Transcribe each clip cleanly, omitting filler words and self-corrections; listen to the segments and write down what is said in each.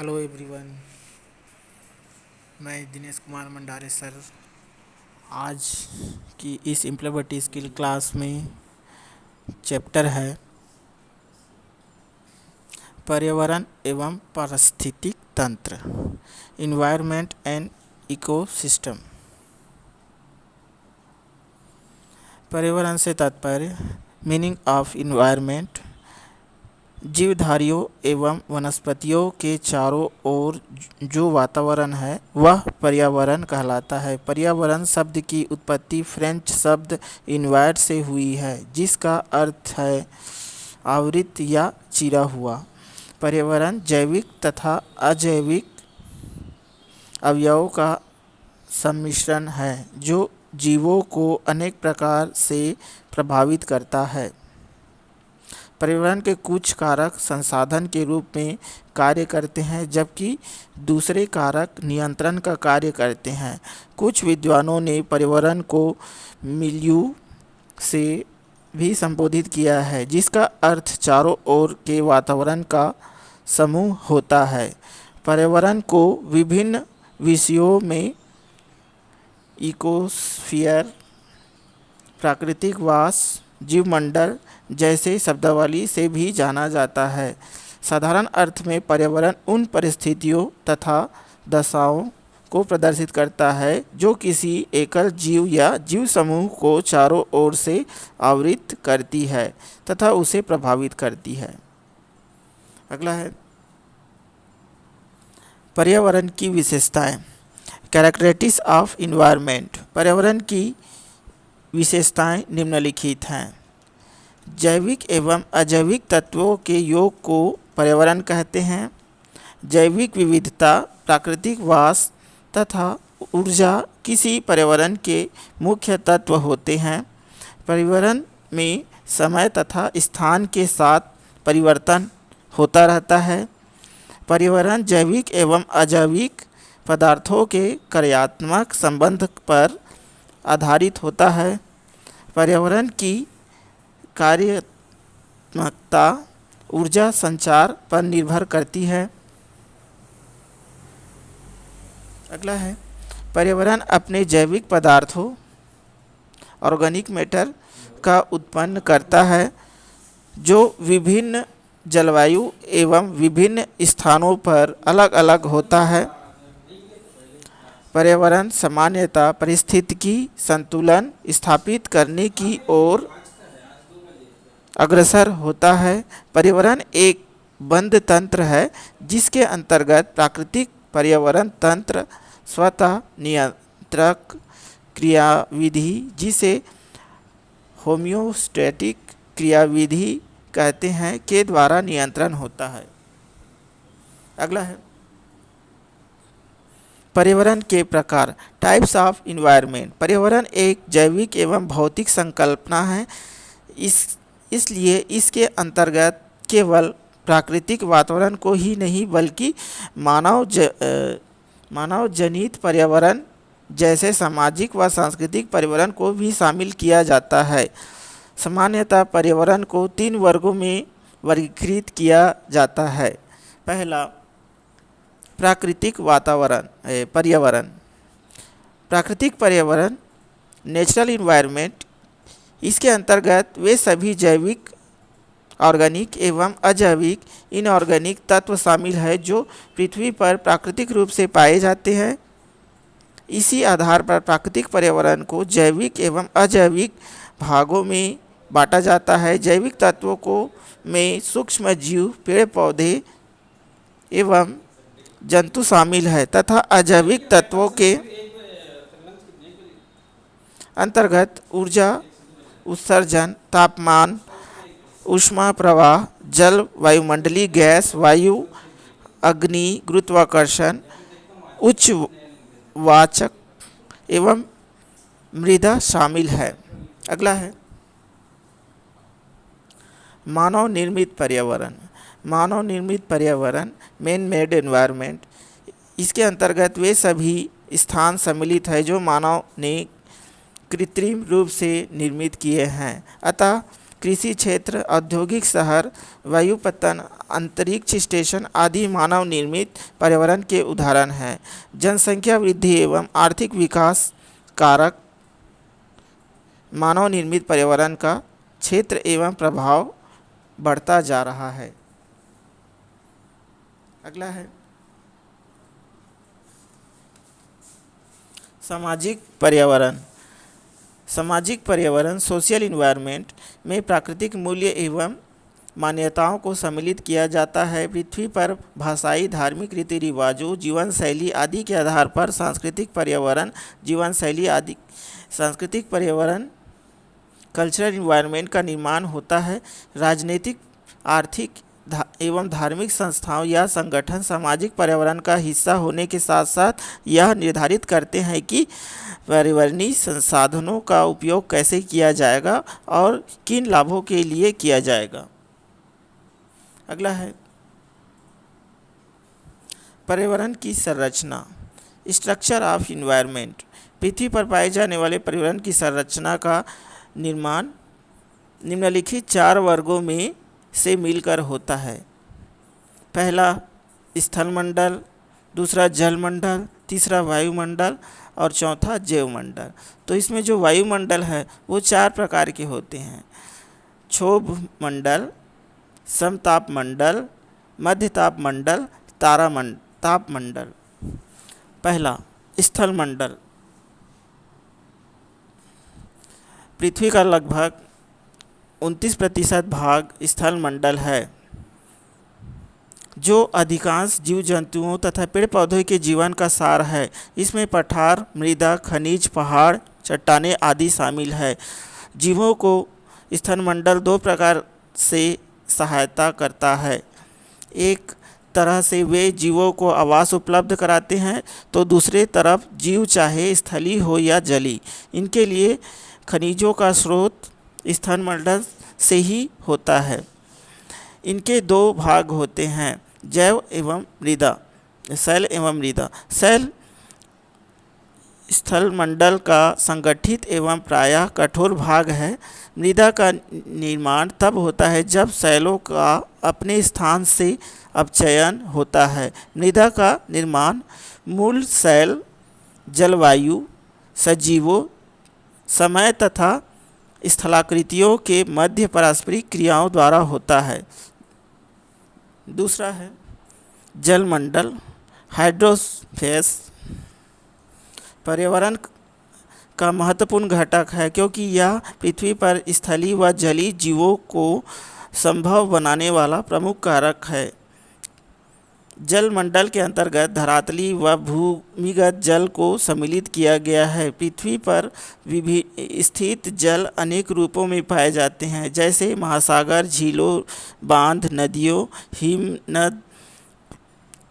Hello everyone. मैं Dinesh Kumar मंडारे sir आज की इस एम्प्लॉयबिलिटी स्किल क्लास में चैप्टर है पर्यावरण एवं पारिस्थितिक तंत्र, इन्वायरमेंट एंड इकोसिस्टम। पर्यावरण से तात्पर्य मीनिंग ऑफ इन्वायरमेंट, जीवधारियों एवं वनस्पतियों के चारों ओर जो वातावरण है वह पर्यावरण कहलाता है। पर्यावरण शब्द की उत्पत्ति फ्रेंच शब्द इन्वायर से हुई है, जिसका अर्थ है आवृत या चिरा हुआ। पर्यावरण जैविक तथा अजैविक अवयवों का सम्मिश्रण है जो जीवों को अनेक प्रकार से प्रभावित करता है। पर्यावरण के कुछ कारक संसाधन के रूप में कार्य करते हैं, जबकि दूसरे कारक नियंत्रण का कार्य करते हैं। कुछ विद्वानों ने पर्यावरण को मिलियू से भी संबोधित किया है, जिसका अर्थ चारों ओर के वातावरण का समूह होता है। पर्यावरण को विभिन्न विषयों में इकोस्फीयर, प्राकृतिक वास, जीवमंडल जैसे शब्दावली से भी जाना जाता है। साधारण अर्थ में पर्यावरण उन परिस्थितियों तथा दशाओं को प्रदर्शित करता है जो किसी एकल जीव या जीव समूह को चारों ओर से आवृत करती है तथा उसे प्रभावित करती है। अगला है पर्यावरण की विशेषताएं, कैरेक्टरिस्टिक्स ऑफ इन्वायरमेंट। पर्यावरण की विशेषताएं निम्नलिखित हैं। जैविक एवं अजैविक तत्वों के योग को पर्यावरण कहते हैं। जैविक विविधता, प्राकृतिक वास तथा ऊर्जा किसी पर्यावरण के मुख्य तत्व होते हैं। पर्यावरण में समय तथा स्थान के साथ परिवर्तन होता रहता है। पर्यावरण जैविक एवं अजैविक पदार्थों के कार्यात्मक संबंध पर आधारित होता है। पर्यावरण की कार्यात्मकता ऊर्जा संचार पर निर्भर करती है। अगला है पर्यावरण अपने जैविक पदार्थों ऑर्गेनिक मैटर का उत्पन्न करता है, जो विभिन्न जलवायु एवं विभिन्न स्थानों पर अलग अलग होता है। पर्यावरण सामान्यतः पारिस्थितिकी संतुलन स्थापित करने की ओर अग्रसर होता है। पर्यावरण एक बंद तंत्र है, जिसके अंतर्गत प्राकृतिक पर्यावरण तंत्र स्वतः नियंत्रक क्रियाविधि, जिसे होम्योस्टैटिक क्रियाविधि कहते हैं, के द्वारा नियंत्रण होता है। अगला है पर्यावरण के प्रकार, टाइप्स ऑफ इन्वायरमेंट। पर्यावरण एक जैविक एवं भौतिक संकल्पना है, इसलिए इसके अंतर्गत केवल प्राकृतिक वातावरण को ही नहीं बल्कि मानव जनित पर्यावरण जैसे सामाजिक व सांस्कृतिक पर्यावरण को भी शामिल किया जाता है। सामान्यतः पर्यावरण को 3 वर्गों में वर्गीकृत किया जाता है। पहला, प्राकृतिक पर्यावरण। प्राकृतिक पर्यावरण नेचुरल इन्वायरमेंट, इसके अंतर्गत वे सभी जैविक, ऑर्गेनिक एवं अजैविक इनऑर्गेनिक तत्व शामिल हैं जो पृथ्वी पर प्राकृतिक रूप से पाए जाते हैं। इसी आधार पर प्राकृतिक पर्यावरण को जैविक एवं अजैविक भागों में बांटा जाता है। जैविक तत्वों में सूक्ष्म जीव, पेड़ पौधे एवं जंतु शामिल है तथा अजैविक तत्वों के अंतर्गत ऊर्जा उत्सर्जन, तापमान, ऊष्मा प्रवाह, जल, वायुमंडलीय गैस, वायु, अग्नि, गुरुत्वाकर्षण, उच्च वाचक एवं मृदा शामिल है। अगला है मानव निर्मित पर्यावरण। मानव निर्मित पर्यावरण मैन मेड एनवायरनमेंट, इसके अंतर्गत वे सभी स्थान सम्मिलित है जो मानव ने कृत्रिम रूप से निर्मित किए हैं। अतः कृषि क्षेत्र, औद्योगिक शहर, वायुपतन, अंतरिक्ष स्टेशन आदि मानव निर्मित पर्यावरण के उदाहरण हैं। जनसंख्या वृद्धि एवं आर्थिक विकास कारक मानव निर्मित पर्यावरण का क्षेत्र एवं प्रभाव बढ़ता जा रहा है। अगला है सामाजिक पर्यावरण। सामाजिक पर्यावरण सोशल इन्वायरमेंट में प्राकृतिक मूल्य एवं मान्यताओं को सम्मिलित किया जाता है। पृथ्वी पर भाषाई, धार्मिक रीति रिवाजों, जीवन शैली आदि के आधार पर सांस्कृतिक पर्यावरण, जीवन शैली आदि सांस्कृतिक पर्यावरण कल्चरल इन्वायरमेंट का निर्माण होता है। राजनीतिक, आर्थिक एवं धार्मिक संस्थाओं या संगठन सामाजिक पर्यावरण का हिस्सा होने के साथ साथ यह निर्धारित करते हैं कि पर्यावरणीय संसाधनों का उपयोग कैसे किया जाएगा और किन लाभों के लिए किया जाएगा। अगला है पर्यावरण की संरचना, स्ट्रक्चर ऑफ इन्वायरमेंट। पृथ्वी पर पाए जाने वाले पर्यावरण की संरचना का निर्माण निम्नलिखित 4 वर्गों में से मिलकर होता है। पहला स्थलमंडल, दूसरा जलमंडल, तीसरा वायुमंडल और चौथा जैवमंडल। तो इसमें जो वायुमंडल है वो 4 प्रकार के होते हैं: क्षोभ मंडल, समताप मंडल, मध्यताप मंडल, ताप मंडल। पहला स्थलमंडल। पृथ्वी का लगभग 29% भाग स्थलमंडल है, जो अधिकांश जीव जंतुओं तथा पेड़ पौधों के जीवन का सार है। इसमें पठार, मृदा, खनिज, पहाड़, चट्टानें आदि शामिल है। जीवों को स्थलमंडल 2 प्रकार से सहायता करता है। एक तरह से वे जीवों को आवास उपलब्ध कराते हैं, तो दूसरे तरफ जीव चाहे स्थलीय हो या जलीय, इनके लिए खनिजों का स्रोत स्थलमंडल से ही होता है। इनके 2 भाग होते हैं, जैव एवं मृदा, शैल एवं मृदा। शैल स्थलमंडल का संगठित एवं प्रायः कठोर भाग है। मृदा का निर्माण तब होता है जब शैलों का अपने स्थान से अपचयन होता है। मृदा का निर्माण मूल शैल, जलवायु, सजीवों, समय तथा स्थलाकृतियों के मध्य पारस्परिक क्रियाओं द्वारा होता है। दूसरा है जलमंडल, हाइड्रोस्फेयर। पर्यावरण का महत्वपूर्ण घटक है क्योंकि यह पृथ्वी पर स्थलीय व जलीय जीवों को संभव बनाने वाला प्रमुख कारक है। जलमंडल के अंतर्गत धरातली व भूमिगत जल को सम्मिलित किया गया है। पृथ्वी पर स्थित जल अनेक रूपों में पाए जाते हैं, जैसे महासागर, झीलों, बांध, नदियों, हिमनद,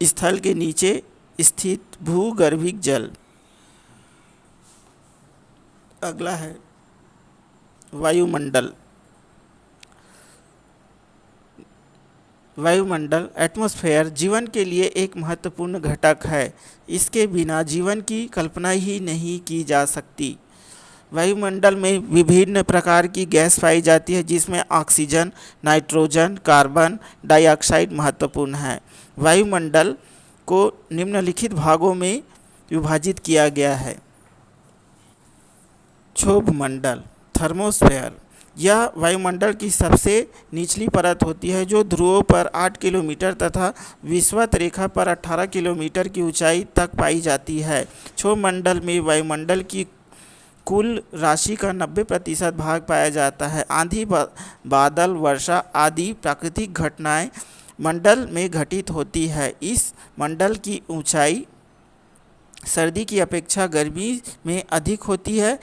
स्थल के नीचे स्थित भूगर्भिक जल। अगला है वायुमंडल। वायुमंडल एटमॉस्फेयर जीवन के लिए एक महत्वपूर्ण घटक है। इसके बिना जीवन की कल्पना ही नहीं की जा सकती। वायुमंडल में विभिन्न प्रकार की गैस पाई जाती है, जिसमें ऑक्सीजन, नाइट्रोजन, कार्बन डाइऑक्साइड महत्वपूर्ण है। वायुमंडल को निम्नलिखित भागों में विभाजित किया गया है। क्षोभ मंडल, थर्मोस्फेयर। यह वायुमंडल की सबसे निचली परत होती है, जो ध्रुवों पर 8 किलोमीटर तथा विषुवत रेखा पर 18 किलोमीटर की ऊंचाई तक पाई जाती है। क्षोभ मंडल में वायुमंडल की कुल राशि का 90% भाग पाया जाता है। आंधी, बादल, वर्षा आदि प्राकृतिक घटनाएं मंडल में घटित होती है। इस मंडल की ऊंचाई सर्दी की अपेक्षा गर्मी में अधिक होती है।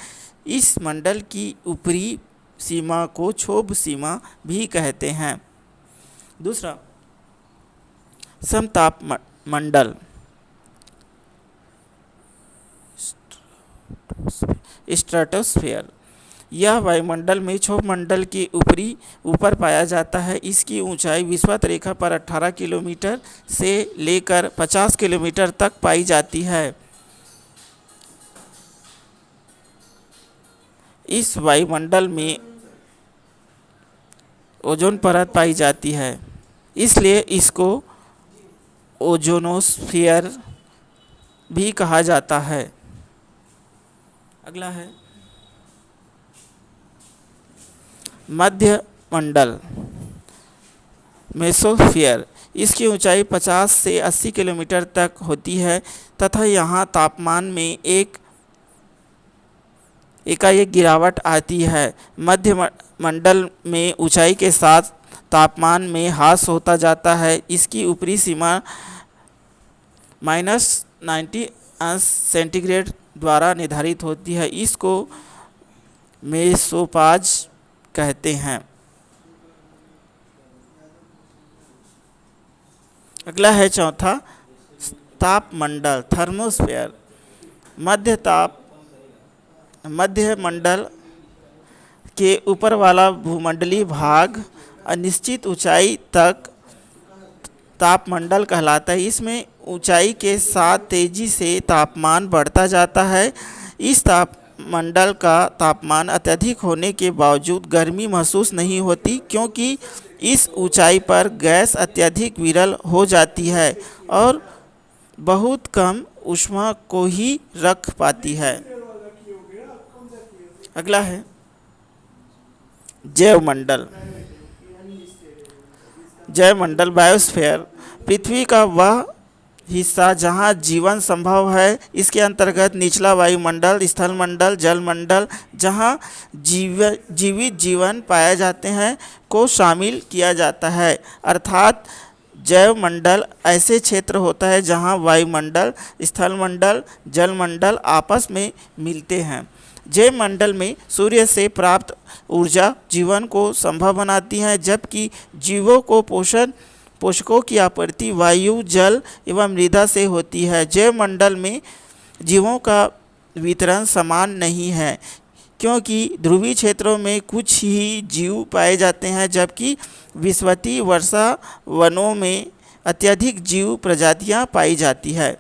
इस मंडल की ऊपरी सीमा को क्षोभ सीमा भी कहते हैं। दूसरा समताप मंडल, स्ट्रेटोस्फेयर। यह वायुमंडल में क्षोभ मंडल के ऊपर पाया जाता है। इसकी ऊंचाई विषुवत रेखा पर 18 किलोमीटर से लेकर 50 किलोमीटर तक पाई जाती है। इस वायुमंडल में ओजोन परत पाई जाती है, इसलिए इसको ओजोनोस्फीयर भी कहा जाता है। अगला है मध्य मंडल, मेसोस्फीयर। इसकी ऊंचाई 50 से 80 किलोमीटर तक होती है तथा यहाँ तापमान में एकाएक गिरावट आती है। मध्य मंडल में ऊंचाई के साथ तापमान में ह्रास होता जाता है। इसकी ऊपरी सीमा -90 अंश सेंटीग्रेड द्वारा निर्धारित होती है। इसको मेसोपॉज कहते हैं। अगला है चौथा तापमंडल, थर्मोस्फीयर। मध्य मंडल के ऊपर वाला भूमंडलीय भाग अनिश्चित ऊंचाई तक तापमंडल कहलाता है। इसमें ऊंचाई के साथ तेजी से तापमान बढ़ता जाता है। इस तापमंडल का तापमान अत्यधिक होने के बावजूद गर्मी महसूस नहीं होती, क्योंकि इस ऊंचाई पर गैस अत्यधिक विरल हो जाती है और बहुत कम ऊष्मा को ही रख पाती है। अगला है जैवमंडल। जैवमंडल, बायोस्फीयर, पृथ्वी का वह हिस्सा जहाँ जीवन संभव है। इसके अंतर्गत निचला वायुमंडल, स्थलमंडल, जलमंडल, जहाँ जीवित जीवन पाए जाते हैं, को शामिल किया जाता है। अर्थात जैवमंडल ऐसे क्षेत्र होता है जहाँ वायुमंडल, स्थलमंडल, जलमंडल आपस में मिलते हैं। जैवमंडल में सूर्य से प्राप्त ऊर्जा जीवन को संभव बनाती है, जबकि जीवों को पोषकों की आपूर्ति वायु, जल एवं मृदा से होती है। जैवमंडल में जीवों का वितरण समान नहीं है, क्योंकि ध्रुवीय क्षेत्रों में कुछ ही जीव पाए जाते हैं, जबकि विषुवतीय वर्षा वनों में अत्यधिक जीव प्रजातियां पाई जाती है।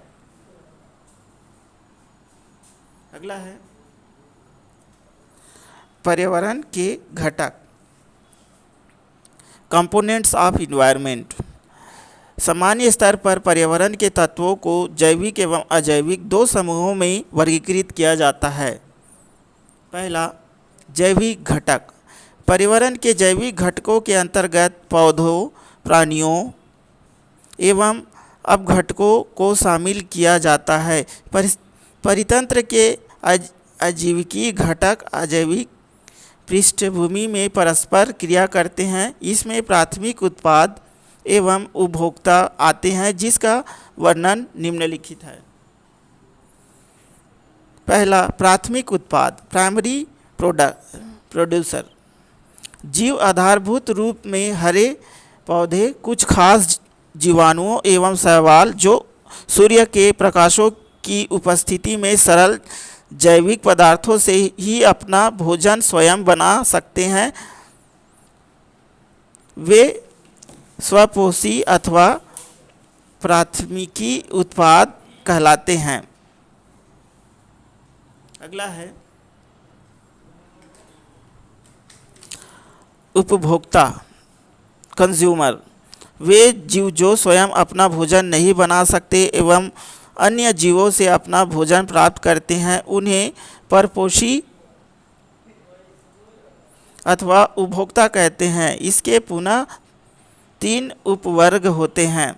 अगला है पर्यावरण के घटक, कंपोनेंट्स ऑफ इन्वायरमेंट। सामान्य स्तर पर पर्यावरण के तत्वों को जैविक एवं अजैविक दो समूहों में वर्गीकृत किया जाता है। पहला, जैविक घटक। पर्यावरण के जैविक घटकों के अंतर्गत पौधों, प्राणियों एवं अपघटकों को शामिल किया जाता है। परितंत्र के आजीविकीय घटक अजैविक पृष्ठभूमि में परस्पर क्रिया करते हैं। इसमें प्राथमिक उत्पाद एवं उपभोक्ता आते हैं, जिसका वर्णन निम्नलिखित है। पहला, प्राथमिक उत्पाद, प्राइमरी प्रोड्यूसर। जीव आधारभूत रूप में हरे पौधे, कुछ खास जीवाणुओं एवं शैवाल जो सूर्य के प्रकाशों की उपस्थिति में सरल जैविक पदार्थों से ही अपना भोजन स्वयं बना सकते हैं, वे स्वपोषी अथवा प्राथमिकी उत्पाद कहलाते हैं। अगला है उपभोक्ता, कंज्यूमर। वे जीव जो स्वयं अपना भोजन नहीं बना सकते एवं अन्य जीवों से अपना भोजन प्राप्त करते हैं, उन्हें परपोषी अथवा उपभोक्ता कहते हैं। इसके पुनः 3 उपवर्ग होते हैं।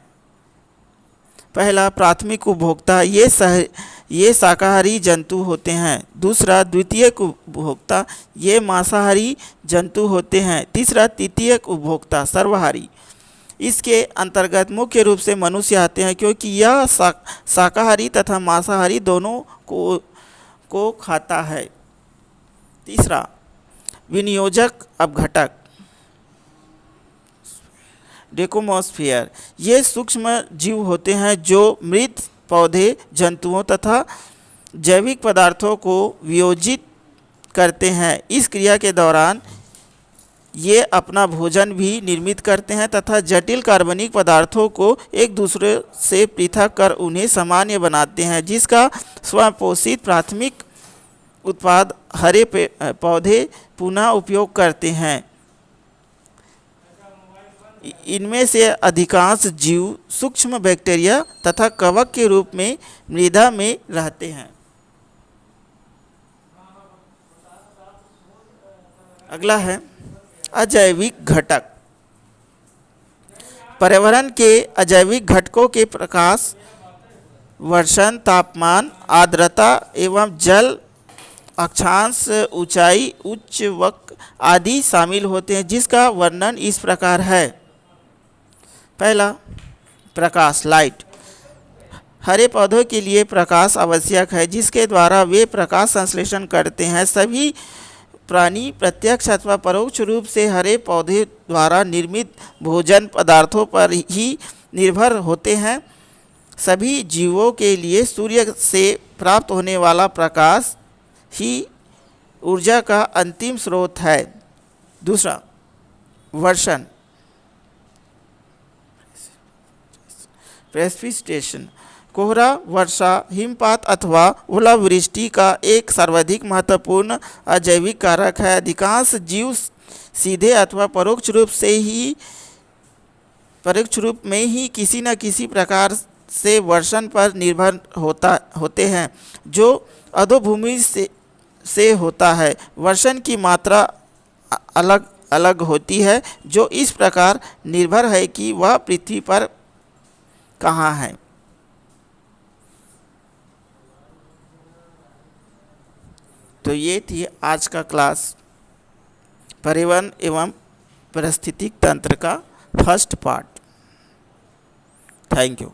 पहला, प्राथमिक उपभोक्ता, ये शाकाहारी जंतु होते हैं। दूसरा, द्वितीयक उपभोक्ता, ये मांसाहारी जंतु होते हैं। तीसरा, तृतीयक उपभोक्ता, सर्वाहारी। इसके अंतर्गत मुख्य रूप से मनुष्य आते हैं, क्योंकि यह शाकाहारी तथा मांसाहारी दोनों को खाता है। तीसरा, विनियोजक अपघटक, डेकोमोस्फियर। ये सूक्ष्म जीव होते हैं जो मृत पौधे, जंतुओं तथा जैविक पदार्थों को वियोजित करते हैं। इस क्रिया के दौरान ये अपना भोजन भी निर्मित करते हैं तथा जटिल कार्बनिक पदार्थों को एक दूसरे से पृथक कर उन्हें सामान्य बनाते हैं, जिसका स्वपोषित प्राथमिक उत्पाद हरे पौधे पुनः उपयोग करते हैं। इनमें से अधिकांश जीव सूक्ष्म बैक्टीरिया तथा कवक के रूप में मृदा में रहते हैं। अगला है अजैविक घटक। पर्यावरण के अजैविक घटकों के प्रकाश, वर्षण, तापमान, आर्द्रता एवं जल अक्षांश, ऊंचाई, उच्च वक्र आदि शामिल होते हैं, जिसका वर्णन इस प्रकार है। पहला, प्रकाश, लाइट। हरे पौधों के लिए प्रकाश आवश्यक है, जिसके द्वारा वे प्रकाश संश्लेषण करते हैं। सभी प्राणी प्रत्यक्ष अथवा परोक्ष रूप से हरे पौधे द्वारा निर्मित भोजन पदार्थों पर ही निर्भर होते हैं। सभी जीवों के लिए सूर्य से प्राप्त होने वाला प्रकाश ही ऊर्जा का अंतिम स्रोत है। दूसरा, वर्षण, प्रेसिपिटेशन। कोहरा, वर्षा, हिमपात अथवा ओलावृष्टि का एक सर्वाधिक महत्वपूर्ण अजैविक कारक है। अधिकांश जीव सीधे अथवा परोक्ष रूप में ही किसी न किसी प्रकार से वर्षण पर निर्भर होते हैं, जो अधोभूमि से होता है। वर्षण की मात्रा अलग अलग होती है, जो इस प्रकार निर्भर है कि वह पृथ्वी पर कहाँ है। तो ये थी आज का क्लास, पर्यावरण एवं पारिस्थितिक तंत्र का फर्स्ट पार्ट। Thank you.